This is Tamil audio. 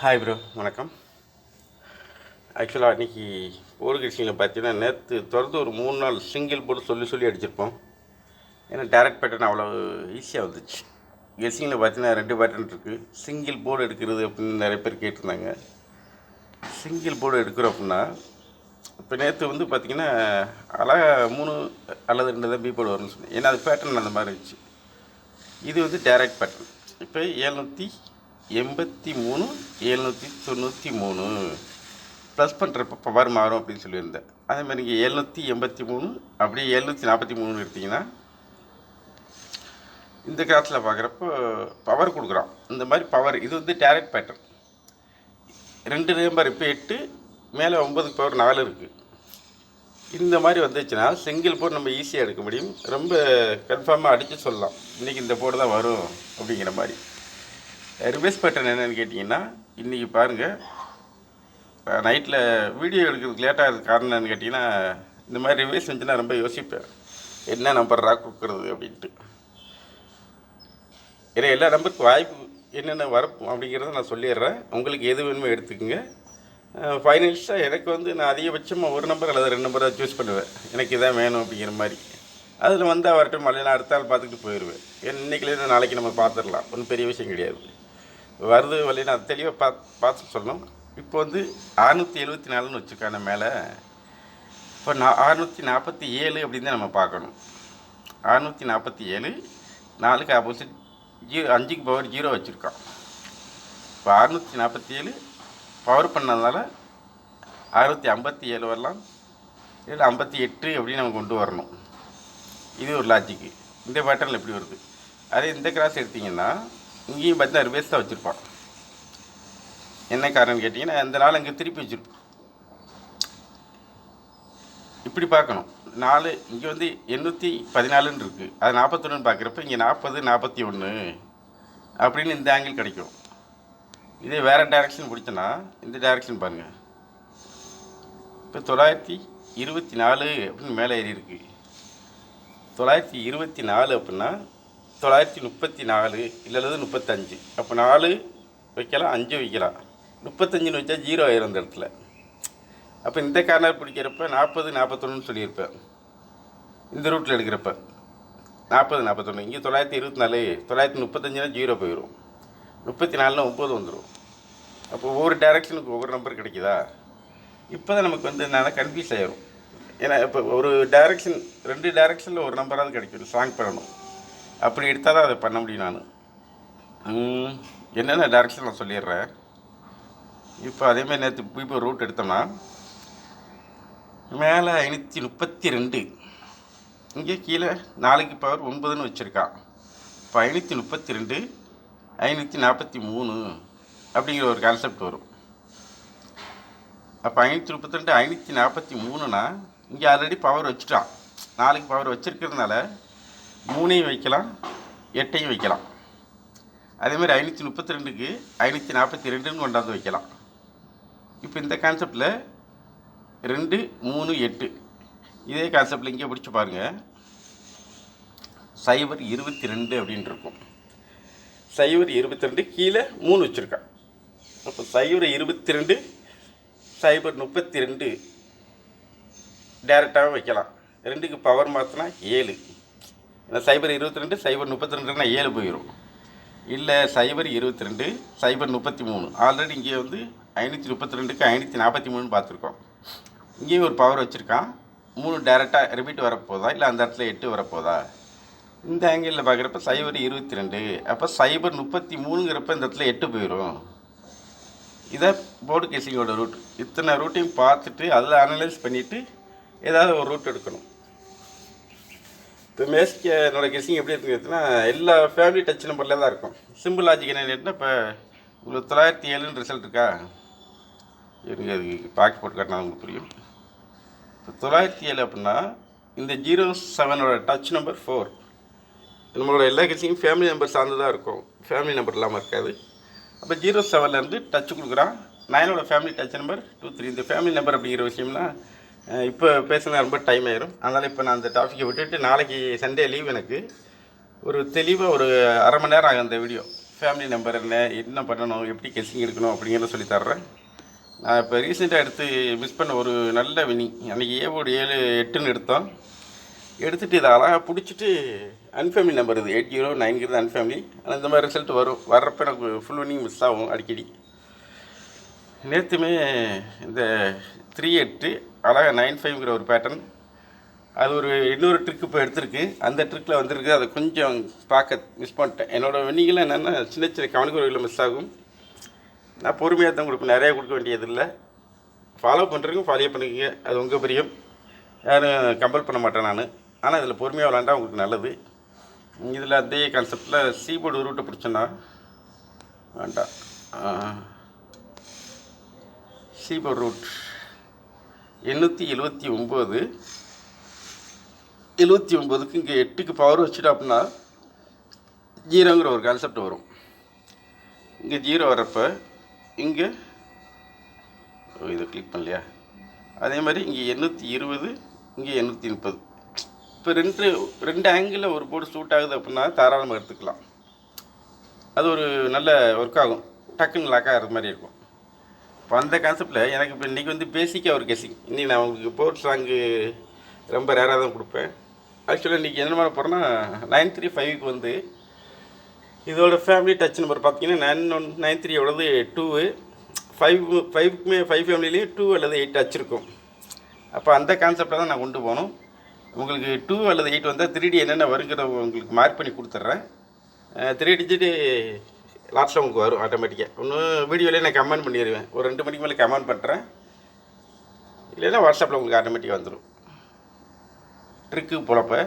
ஹாய் ப்ரோ, வணக்கம். ஆக்சுவலாக அன்றைக்கி போர்டு கெஸ்டிங்கில் பார்த்தீங்கன்னா நேற்று தொடர்ந்து ஒரு 3 நாள் சிங்கிள் போர்டு சொல்லி அடிச்சிருப்போம். ஏன்னா டேரக்ட் பேட்டர்ன் அவ்வளோ ஈஸியாக வந்துச்சு. கெஸ்டிங்கில் பார்த்தீங்கன்னா 2 பேட்டர்ன் இருக்குது. சிங்கிள் போர்டு எடுக்கிறது அப்படின்னு நிறைய பேர் கேட்டிருந்தாங்க. சிங்கிள் போர்டு எடுக்கிறோம் அப்படின்னா இப்போ நேற்று வந்து பார்த்திங்கன்னா அழகாக 3 அல்லது 2 தான் பி போர்டு வரும்னு சொன்னேன். ஏன்னா அது பேட்டர்ன் அந்த மாதிரி இருந்துச்சு. இது வந்து டேரக்ட் பேட்டர்ன். இப்போ 783 793 ப்ளஸ் பண்ணுறப்ப பவர் மாறும் அப்படின்னு சொல்லியிருந்தேன். அதேமாதிரி நீங்கள் 783 அப்படியே 743 எடுத்திங்கன்னா இந்த கிராஸில் பார்க்குறப்போ பவர் கொடுக்குறோம். இந்த மாதிரி பவர் இது வந்து டேரக்ட் பேட்டர்ன். 2 நம்பர் இப்போ 8 மேலே 9 பவர் 4 இருக்குது. இந்த மாதிரி வந்துச்சுன்னா சிங்கிள் போர்டு நம்ம ஈஸியாக எடுக்க முடியும். ரொம்ப கன்ஃபார்மாக அடித்து சொல்லலாம் இன்றைக்கி இந்த போர்டு தான் வரும் அப்படிங்கிற மாதிரி. ரிவர்ஸ் பேட்டர்ன் என்னென்னு கேட்டிங்கன்னா இன்றைக்கி பாருங்கள், நைட்டில் வீடியோ எடுக்கிறதுக்கு லேட்டாக இருக்குது. காரணம் என்னென்னு கேட்டிங்கன்னா இந்த மாதிரி ரிவர்ஸ் வந்துச்சுன்னா ரொம்ப யோசிப்பேன், என்ன நம்பர் ராக் கொடுக்குறது அப்படின்ட்டு. ஏன்னா எல்லா நம்பருக்கு வாய்ப்பு என்னென்ன வரப்போம் அப்படிங்கிறத நான் சொல்லிடுறேன். உங்களுக்கு எது வேணுமோ எடுத்துக்கோங்க. ஃபைனலிஸ்ட்டாக எனக்கு வந்து நான் அதிகபட்சமாக ஒரு நம்பர் அல்லது 2 நம்பர் தான் சூஸ் பண்ணுவேன். எனக்கு இதான் வேணும் அப்படிங்கிற மாதிரி. அதில் வந்து அவர்கிட்ட மழையெல்லாம் அடுத்த நாள் பார்த்துக்கிட்டு போயிடுவேன். இன்றைக்கிலேருந்து நாளைக்கு நம்ம பார்த்துடலாம், ஒன்றும் பெரிய விஷயம் கிடையாது. வருது வழின்னு அது தெளிவாக பார்த்து சொல்லணும். இப்போ வந்து 674ன்னு வச்சுருக்காங்க மேலே. இப்போ 647 அப்படின்னு தான் நம்ம பார்க்கணும். 647 4க்கு ஆப்போசிட் 5க்கு பவர் 0 வச்சுருக்கான். இப்போ 647 பவர் பண்ணதுனால 657 வரலாம், இல்லை 58 அப்படின்னு நம்ம கொண்டு வரணும். இது ஒரு லாஜிக்கு. இந்த பேட்டர்னில் எப்படி வருது. அதே இந்த கிராஸ் எடுத்திங்கன்னா இங்கேயும் பார்த்தீங்கன்னா ரிவர்ஸ் தான் வச்சுருப்பான். என்ன காரணம்னு கேட்டிங்கன்னா அந்த நாள் இங்கே திருப்பி வச்சுருப்போம். இப்படி பார்க்கணும். 4 இங்கே வந்து 814 இருக்குது, அது 41 பார்க்குறப்ப இங்கே 40 41 அப்படின்னு இந்த ஆங்கிள் கிடைக்கும். இதே வேறு டைரக்ஷன் பிடிச்சோன்னா இந்த டைரக்ஷன் பாருங்கள். இப்போ 924 அப்படின்னு மேலே ஏறி இருக்குது. 924 அப்படின்னா 934 இல்லது 35. அப்போ 4 வைக்கலாம், 5 வைக்கலாம். 35ன்னு வச்சா 0 ஆயிரும் அந்த இடத்துல. அப்போ இந்த கார்னர் பிடிக்கிறப்ப 40 41 சொல்லியிருப்பேன். இந்த ரூட்டில் எடுக்கிறப்ப 40 41. இங்கே 924 935னா 0 போயிடும். 34னா 9 வந்துடும். அப்போ ஒவ்வொரு டைரக்ஷனுக்கு ஒவ்வொரு நம்பர் கிடைக்குதா. இப்போ தான் நமக்கு வந்து என்னென்னா கன்ஃபியூஸ் ஆகிடும். ஏன்னா இப்போ ஒரு டைரக்ஷன் 2 டைரக்ஷனில் ஒரு நம்பராவது கிடைக்கும். ஸ்ட்ராங் பண்ணணும். அப்படி எடுத்தால் தான் அதை பண்ண முடியும். நான் என்னென்ன டைரக்ஷன் நான் சொல்லிடுறேன். இப்போ அதேமாதிரி நேற்று இப்போ ரூட் எடுத்தோம்னா மேலே 532, இங்கே கீழே 4க்கு பவர் 9ன்னு வச்சுருக்கான். இப்போ 532 543 அப்படிங்கிற ஒரு கான்செப்ட் வரும். அப்போ 532 543னா இங்கே ஆல்ரெடி பவர் வச்சுட்டான். 4க்கு பவர் வச்சுருக்கிறதுனால 3ஐயும் வைக்கலாம், 8ஐயும் வைக்கலாம். அதேமாதிரி 532க்கு 542ன்னு கொண்டாந்து வைக்கலாம். இப்போ இந்த கான்செப்டில் 2 3 8 இதே கான்செப்டில் இங்கே பிடிச்சி பாருங்கள். 022 அப்படின்னு இருக்கும். 022 கீழே 3 வச்சுருக்கான். அப்போ 022 032 டேரெக்டாகவும் வைக்கலாம். 2க்கு பவர் மாற்றினா 7. ஏன்னா 022 032னா 7 போயிடும். இல்லை 022 033 ஆல்ரெடி இங்கே வந்து 532க்கு 543 பார்த்துருக்கோம். இங்கேயும் ஒரு பவர் வச்சுருக்கான். 3 டேரெக்டாக ரிப்பீட் வரப்போதா, இல்லை அந்த இடத்துல 8 வரப்போதா. இந்த ஆங்கிளில் பார்க்குறப்ப 022. அப்போ 033ங்கிறப்ப இந்த இடத்துல 8 போயிடும். இதை போர்டு கேசிங்கோட ரூட். இத்தனை ரூட்டையும் பார்த்துட்டு அதில் அனலைஸ் பண்ணிவிட்டு ஏதாவது ஒரு ரூட் எடுக்கணும். இப்போ மேஸ்க்கு என்னோட கெஸ்ஸிங் எப்படி இருக்குன்னு எல்லா ஃபேமிலி டச் நம்பரில் தான் இருக்கும். சிம்பிள் லாஜிக் என்னென்னா, இப்போ உங்களுக்கு 907ன்னு ரிசல்ட் இருக்கா, எனக்கு அதுக்கு பாக்கி போட்டு காட்டினா உங்களுக்கு புரியும். இப்போ 907 அப்படின்னா இந்த 07ஓட டச் நம்பர் 4. நம்மளோட எல்லா கெஸ்ஸிங்கும் ஃபேமிலி நம்பர் சார்ந்து தான் இருக்கும், ஃபேமிலி நம்பர் இல்லாமல் இருக்காது. அப்போ 07லேருந்து டச் கொடுக்குறான். 9ஓட ஃபேமிலி டச் நம்பர் 23. இந்த ஃபேமிலி நம்பர் அப்படிங்கிற விஷயம்னா இப்போ பேசினா ரொம்ப டைம் ஆயிரும். அதனால் இப்போ நான் அந்த டாப்பிக்கை விட்டுட்டு நாளைக்கு சண்டே லீவ். எனக்கு ஒரு தெளிவாக ஒரு அரை மணி நேரம் ஆகும் அந்த வீடியோ. ஃபேமிலி நம்பர் என்ன பண்ணணும், எப்படி கெஸ்ஸிங் எடுக்கணும் அப்படிங்கிறத சொல்லித்தர்றேன். நான் இப்போ ரீசெண்டாக எடுத்து மிஸ் பண்ண ஒரு நல்ல வினி, அன்றைக்கி ஏவோடு 7 8ன்னு எடுத்தோம். எடுத்துகிட்டு இதை அழகாக பிடிச்சிட்டு அன்ஃபேமிலி நம்பர் இது 8090 அன்ஃபேமிலி. ஆனால் இந்த மாதிரி ரிசல்ட் வர்றப்போ எனக்கு ஃபுல் வினிங் மிஸ் ஆகும் அடிக்கடி. நேற்றுமே இந்த 38 அழகாக 95ங்கிற ஒரு பேட்டர்ன், அது ஒரு இன்னொரு ட்ரிக்கு இப்போ எடுத்திருக்கு. அந்த ட்ரிக்கில் வந்திருக்கு. அதை கொஞ்சம் பார்க்க மிஸ் பண்ணிட்டேன். என்னோடய வினிங்கில் என்னென்னா சின்ன சின்ன கவனிக்குறைகளில் மிஸ் ஆகும். நான் பொறுமையாக தான் கொடுப்பேன், நிறையா கொடுக்க வேண்டியதில்லை. ஃபாலோ பண்ணுறதுக்கும் ஃபாலோ பண்ணிக்கங்க, அது உங்கள் பிரியம், யாரும் கம்பல் பண்ண மாட்டேன் நான். ஆனால் இதில் பொறுமையாக விளாண்டா உங்களுக்கு நல்லது. இதில் அதே கான்செப்டில் சீபோர்டு ரூட்டை பிடிச்சோன்னா வேண்டாம். சீபோர்டு ரூட் 879 79க்கு இங்கே 8க்கு பவர் வச்சுட்டோம் அப்படின்னா 0ங்கிற ஒரு கான்செப்ட் வரும். இங்கே 0 வர்றப்போ இங்கே இதை கிளிக் பண்ணலையா, அதே மாதிரி இங்கே 820, இங்கே 830. இப்போ ரெண்டு ஆங்கிளில் ஒரு போர்டு சூட் ஆகுது அப்படின்னா தாராளமாக எடுத்துக்கலாம். அது ஒரு நல்ல ஒர்க் ஆகும், டக்குன்னு லாக் ஆகிறது மாதிரி இருக்கும். இப்போ அந்த கான்செப்டில் எனக்கு இப்போ இன்றைக்கி வந்து பேசிக்காக ஒரு கெஸ்ஸிங். இன்றைக்கி நான் உங்களுக்கு போர்ட் சாங்கு ரொம்ப ரேராக தான் கொடுப்பேன். ஆக்சுவலாக இன்றைக்கி என்ன பண்ண போகிறேன்னா 935க்கு வந்து இதோட ஃபேமிலி டச் நம்பர் பார்த்தீங்கன்னா 993 எவ்வளவு 2 5க்குமே 5 ஃபேமிலிலேயும் 2 அல்லது 8 டச் இருக்கும். அப்போ அந்த கான்செப்டை தான் நான் கொண்டு போகணும். உங்களுக்கு 2 அல்லது 8 வந்தால் 3D என்னென்ன வருங்கிறத உங்களுக்கு மார்க் பண்ணி கொடுத்துட்றேன். 3 டிஜிட்டு லாஸ்ட்டில் உங்களுக்கு வரும் ஆட்டோமேட்டிக்காக. ஒன்றும் வீடியோலேயே நான் கமெண்ட் பண்ணிடுவேன், ஒரு 2 மணிக்கு மேலே கமெண்ட் பண்ணுறேன். இல்லைன்னா வாட்ஸ்அப்பில் உங்களுக்கு ஆட்டோமேட்டிக்காக வந்துடும். ட்ரிக்கு போலப்போ